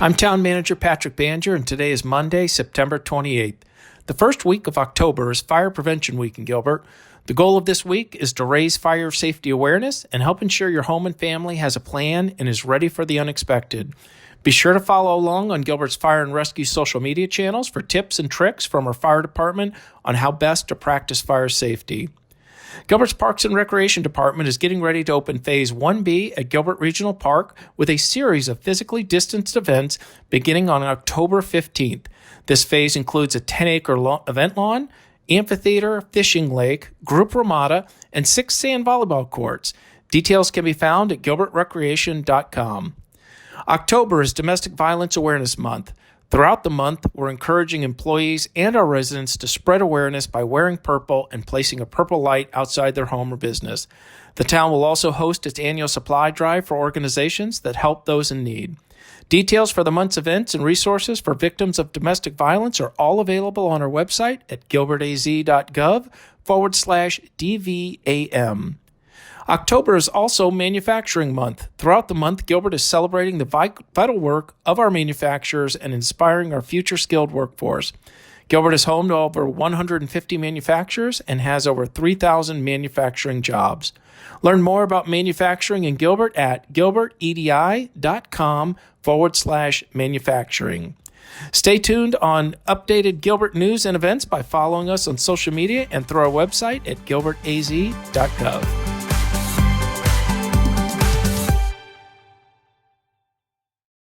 I'm Town Manager Patrick Banger, and today is Monday, September 28th. The first week of October is Fire Prevention Week in Gilbert. The goal of this week is to raise fire safety awareness and help ensure your home and family has a plan and is ready for the unexpected. Be sure to follow along on Gilbert's Fire and Rescue social media channels for tips and tricks from our fire department on how best to practice fire safety. Gilbert's Parks and Recreation Department is getting ready to open Phase 1B at Gilbert Regional Park with a series of physically distanced events beginning on October 15th. This phase includes a 10-acre event lawn, amphitheater, fishing lake, group ramada, and 6 sand volleyball courts. Details can be found at gilbertrecreation.com. October is Domestic Violence Awareness Month. Throughout the month, we're encouraging employees and our residents to spread awareness by wearing purple and placing a purple light outside their home or business. The town will also host its annual supply drive for organizations that help those in need. Details for the month's events and resources for victims of domestic violence are all available on our website at gilbertaz.gov/DVAM. October is also Manufacturing Month. Throughout the month, Gilbert is celebrating the vital work of our manufacturers and inspiring our future skilled workforce. Gilbert is home to over 150 manufacturers and has over 3,000 manufacturing jobs. Learn more about manufacturing in Gilbert at gilbertedi.com/manufacturing. Stay tuned on updated Gilbert news and events by following us on social media and through our website at gilbertaz.gov.